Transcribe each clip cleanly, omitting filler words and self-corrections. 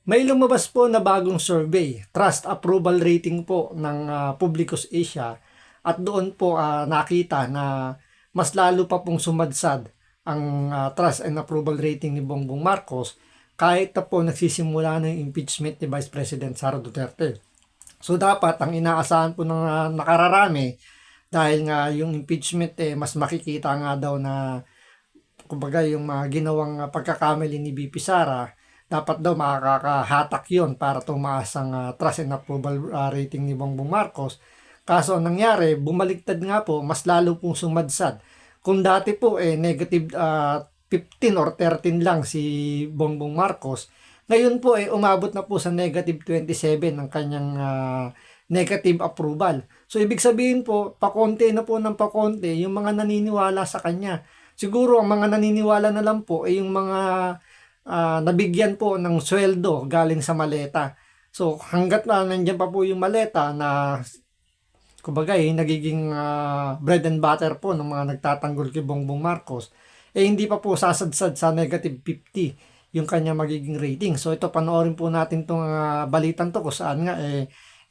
May lumabas po na bagong survey, trust approval rating po ng Publicus Asia, at doon po nakita na mas lalo pa pong sumadsad ang trust and approval rating ni Bongbong Marcos kahit na po nagsisimula na yung impeachment ni Vice President Sara Duterte. So dapat ang inaasahan po ng nakararami, dahil nga yung impeachment mas makikita nga daw na kumbaga yung mga ginawang pagkakamali ni BP Sara, dapat daw makakahatak yon para tumaas ang trust and approval rating ni Bongbong Marcos. Kaso ang nangyari, bumaliktad nga po, mas lalo pong sumadsad. Kung dati po negative 15 or 13 lang si Bongbong Marcos, ngayon po umabot na po sa negative 27 ang kanyang negative approval. So ibig sabihin po, pakonti na po ng pakonti yung mga naniniwala sa kanya. Siguro ang mga naniniwala na lang po ay yung mga nabigyan po ng sweldo galing sa maleta. So hanggat na nandiyan pa po yung maleta na kumbaga nagiging bread and butter po ng mga nagtatanggol kay Bongbong Marcos, hindi pa po sasadsad sa negative 50 yung kanya magiging rating. So ito, panoorin po natin itong balitan to kung saan nga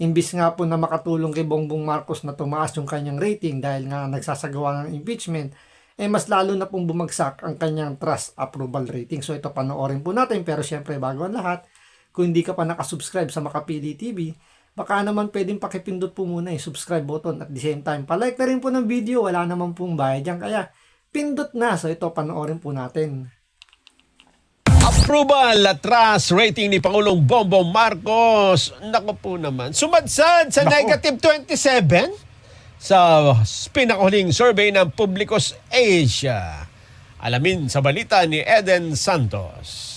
imbis nga po na makatulong kay Bongbong Marcos na tumaas yung kanyang rating dahil nga nagsasagawa ng impeachment, mas lalo na pong bumagsak ang kanyang trust approval rating. So ito, panoorin po natin. Pero syempre, bago ang lahat, kung hindi ka pa nakasubscribe sa Makapili TV, baka naman pwedeng pakipindot po muna yung subscribe button, at the same time, palike na rin po ng video. Wala naman pong bayad dyan, kaya pindot na. So ito, panoorin po natin. Approval at trust rating ni Pangulong Bongbong Marcos. Naku po naman, sumadsad sa negative 27 sa pinakahuling survey ng Publicus Asia. Alamin sa balita ni Eden Santos.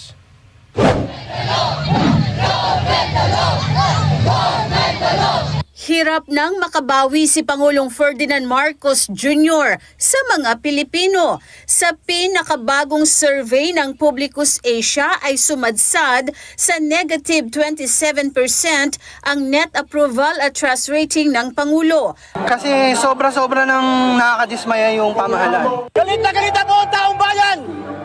Hirap nang makabawi si Pangulong Ferdinand Marcos Jr. sa mga Pilipino. Sa pinakabagong survey ng Publicus Asia ay sumadsad sa negative 27% ang net approval at trust rating ng Pangulo. Kasi sobra-sobra nang nakakadismaya yung pamahalaan. Galit na galit po ang taong bayan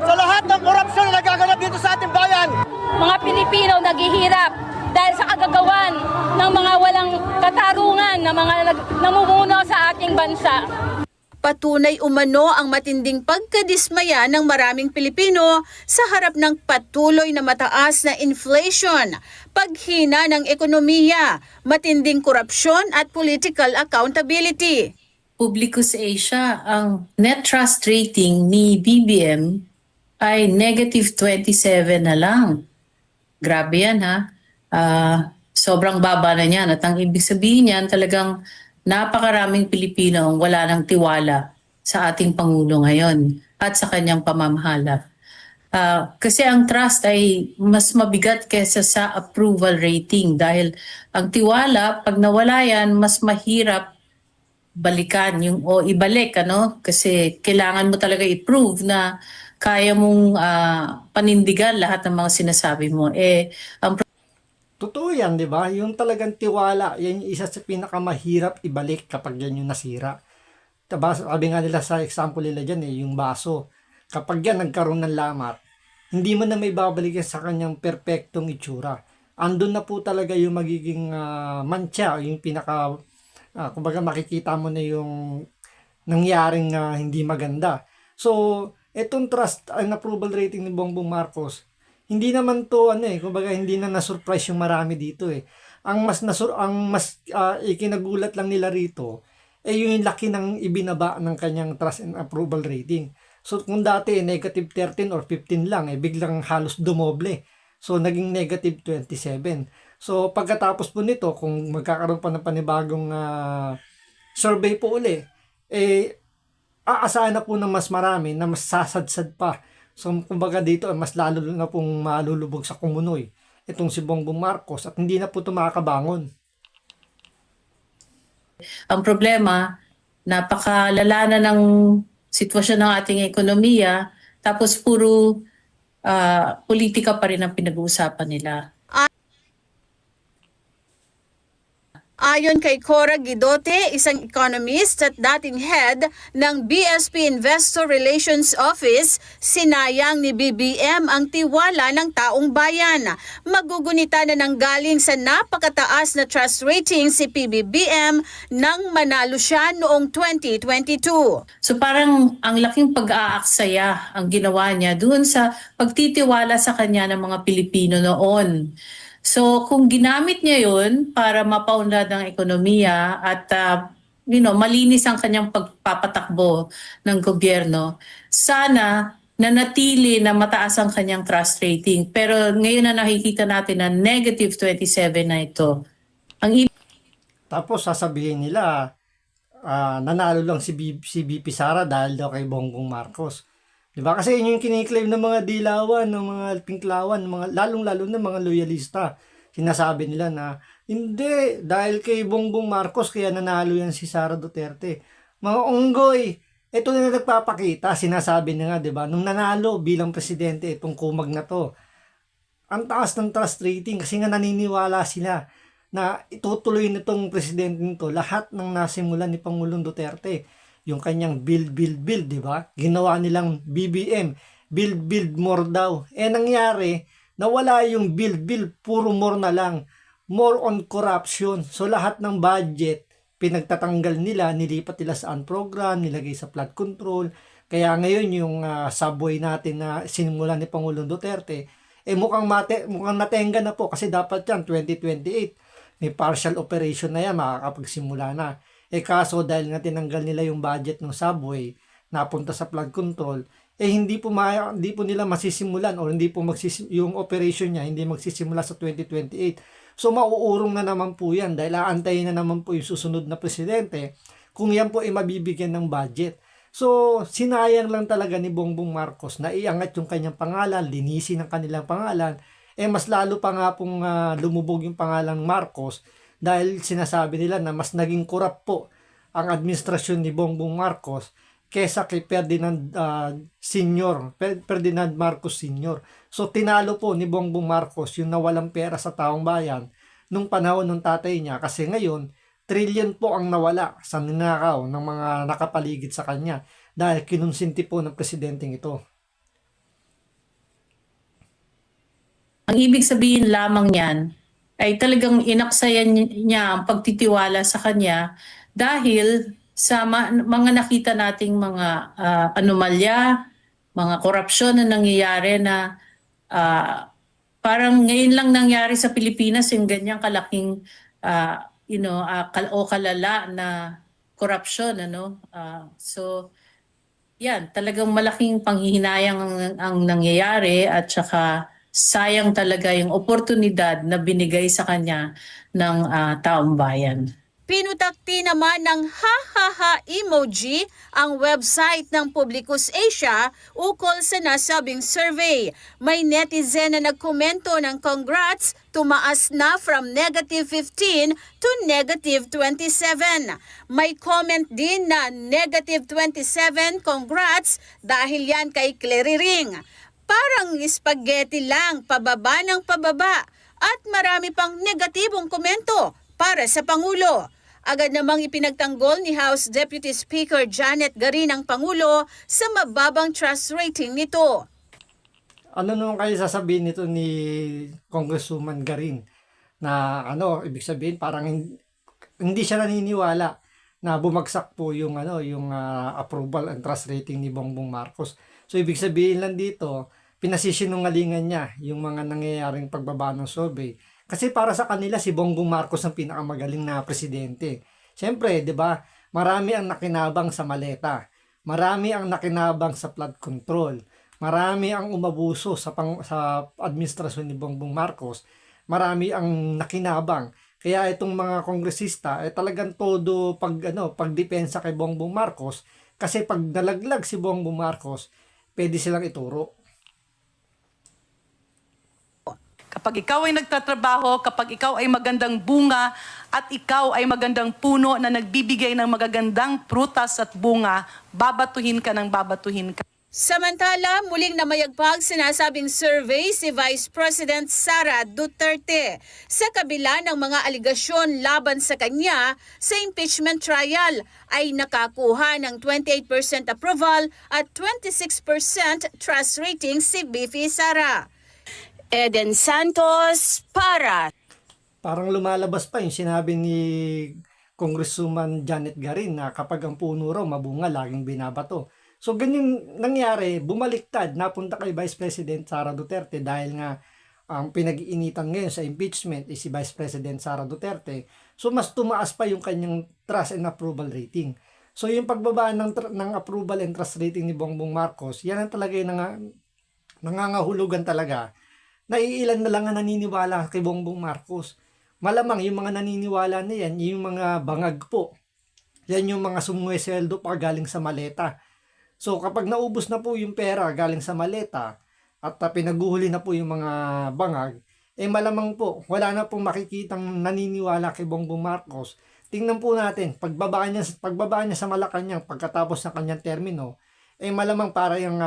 sa lahat ng korupsyon na nagaganap dito sa ating bayan. Mga Pilipino naghihirap dahil sa kagagawan ng mga walang katarungan na mga namumuno sa ating bansa. Patunay umano ang matinding pagkadismaya ng maraming Pilipino sa harap ng patuloy na mataas na inflation, paghina ng ekonomiya, matinding korupsyon at political accountability. Publicus Asia, ang net trust rating ni BBM ay negative 27 na lang. Grabe yan ha. Sobrang baba na niyan. At ang ibig sabihin niyan, talagang napakaraming Pilipino ang wala ng tiwala sa ating Pangulo ngayon at sa kanyang pamamahala. Kasi ang trust ay mas mabigat kaysa sa approval rating dahil ang tiwala, pag nawala yan, mas mahirap balikan o ibalik, ano? Kasi kailangan mo talaga i-prove na kaya mong panindigan lahat ng mga sinasabi mo. Ang Totoo yan, di ba? Yung talagang tiwala, yan yung isa sa pinakamahirap ibalik kapag yan yung nasira. Diba? Sabi nga nila sa example nila dyan, yung baso. Kapag yan nagkaroon ng lamat, hindi mo na may babalikan sa kanyang perpektong itsura. Andun na po talaga yung magiging mantsa, yung pinaka, kumbaga makikita mo na yung nangyaring hindi maganda. So, etong trust and approval rating ni Bongbong Marcos, hindi naman to kumbaga hindi na na-surprise yung marami dito . Ang mas ikinagulat lang nila rito yung laki ng ibinaba ng kanyang trust and approval rating. So kung dati negative 13 or 15 lang, biglang halos dumoble. So naging negative 27. So pagkatapos po nito, kung magkakaroon pa ng panibagong survey po uli, aasahan na po ng mas marami na mas sasadsad pa. So, kumbaga dito, mas lalo na pong malulubog sa kumunoy itong si Bongbong Marcos at hindi na po ito makakabangon. Ang problema, napakalala na ng sitwasyon ng ating ekonomiya, tapos puro politika pa rin ang pinag-uusapan nila. Ayon kay Cora Guidote, isang economist at dating head ng BSP Investor Relations Office, sinayang ni BBM ang tiwala ng taong bayan. Magugunita na nanggaling sa napakataas na trust rating si PBBM nang manalo siya noong 2022. So parang ang laking pag-aaksaya ang ginawa niya doon sa pagtitiwala sa kanya ng mga Pilipino noon. So kung ginamit niya yun para mapaunlad ang ekonomiya at malinis ang kanyang pagpapatakbo ng gobyerno, sana nanatili na mataas ang kanyang trust rating. Pero ngayon na nakikita natin na negative 27 na ito. Tapos sasabihin nila, nanalo lang si BP Sara dahil daw kay Bongbong Marcos. Diba? Kasi yun yung kiniklaim ng mga dilawan, ng mga pinklawan, lalong-lalo ng mga loyalista. Sinasabi nila na, hindi, dahil kay Bongbong Marcos, kaya nanalo yan si Sara Duterte. Mga unggoy, ito na nagpapakita, sinasabi na nga, diba? Nung nanalo bilang presidente, itong kumag na to, ang taas ng trust rating kasi nga naniniwala sila na itutuloy nitong presidente nito lahat ng nasimulan ni Pangulong Duterte. Yung kanyang build, di ba? Ginawa nilang BBM, build more daw. Nangyari, nawala yung build, puro more na lang. More on corruption. So lahat ng budget, pinagtatanggal nila, nilipat nila sa program, nilagay sa flood control. Kaya ngayon yung subway natin na sinimulan ni Pangulong Duterte, mukhang natenga na po kasi dapat yan 2028. May partial operation na yan, makakapagsimula na. Kaso dahil nga tinanggal nila yung budget ng subway, napunta sa flood control, hindi po nila masisimulan o hindi po yung operation niya hindi magsisimula sa 2028. So mauurong na naman po yan dahil aantayin na naman po yung susunod na presidente kung yan po ay mabibigyan ng budget. So sinayang lang talaga ni Bongbong Marcos na iangat yung kanyang pangalan, linisin ang kanilang pangalan, mas lalo pa nga pong lumubog yung pangalan Marcos dahil sinasabi nila na mas naging korap po ang administrasyon ni Bongbong Marcos kesa kay Ferdinand Marcos Sr. So tinalo po ni Bongbong Marcos yung nawalang pera sa taong bayan nung panahon ng tatay niya kasi ngayon trillion po ang nawala sa ninakaw ng mga nakapaligid sa kanya dahil kinonsinti po ng presidenteng ito. Ang ibig sabihin lamang niyan ay talagang inaksayan niya ang pagtitiwala sa kanya dahil sa mga nakita nating mga anomalya, mga korupsyon na nangyayari na parang ngayon lang nangyari sa Pilipinas yung ganyang kalaking kalala na korupsyon. So yan, talagang malaking panghihinayang ang nangyayari at saka sayang talaga yung oportunidad na binigay sa kanya ng taong bayan. Pinutakti naman ng ha-ha-ha emoji ang website ng Publicus Asia ukol sa nasabing survey. May netizen na nagkomento ng congrats, tumaas na from negative 15 to negative 27. May comment din na negative 27 congrats dahil yan kay Clary Ring. Parang spaghetti lang, pababa ng pababa at marami pang negatibong komento para sa Pangulo. Agad namang ipinagtanggol ni House Deputy Speaker Janet Garin ang Pangulo sa mababang trust rating nito. Ano naman kayo sasabihin nito ni Congresswoman Garin na ibig sabihin parang hindi siya naniniwala na bumagsak po yung approval and trust rating ni Bongbong Marcos. So ibig sabihin lang dito, pinasisinungalingan niya yung mga nangyayaring pagbaba ng survey. Kasi para sa kanila si Bongbong Marcos ang pinakamagaling na presidente. Siyempre, 'di ba? Marami ang nakinabang sa maleta. Marami ang nakinabang sa flood control. Marami ang umabuso sa administrasyon ni Bongbong Marcos. Marami ang nakinabang. Kaya itong mga kongresista talagang todo pagdepensa kay Bongbong Marcos kasi pag nalaglag si Bongbong Marcos, pwede silang ituro. Kapag ikaw ay nagtatrabaho, kapag ikaw ay magandang bunga at ikaw ay magandang puno na nagbibigay ng magagandang prutas at bunga, babatuhin ka ng babatuhin ka. Samantala, muling namayagpag sinasabing survey si Vice President Sara Duterte sa kabila ng mga aligasyon laban sa kanya sa impeachment trial ay nakakuha ng 28% approval at 26% trust rating si VP Sara. Eden Santos para Parang lumalabas pa yung sinabi ni Congresswoman Janet Garin na kapag ang puno raw mabunga, laging binabato. So ganyan nangyari, bumaliktad, napunta kay Vice President Sara Duterte dahil nga ang pinag-iinitan ngayon sa impeachment is si Vice President Sara Duterte. So mas tumaas pa yung kanyang trust and approval rating. So yung pagbaba ng approval and trust rating ni Bongbong Marcos, yan ang talaga yung nangangahulugan talaga. Naiilan na lang ang naniniwala kay Bongbong Marcos. Malamang yung mga naniniwala na yan, yung mga bangag po. Yan yung mga sumwesweldo pa galing sa maleta. So kapag naubos na po yung pera galing sa maleta at pinaguhuli na po yung mga bangag, malamang po wala na pong makikitang naniniwala kay Bongbong Marcos. Tingnan po natin, pagbaba niya sa Malacanang pagkatapos ng kanyang termino, malamang para yung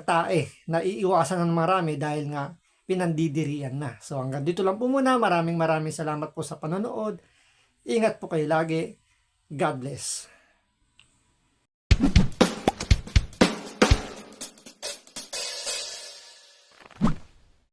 tae na iiwasan ng marami dahil nga pinandidirian na. So hanggang dito lang po muna. Maraming salamat po sa panonood. Ingat po kayo lagi. God bless.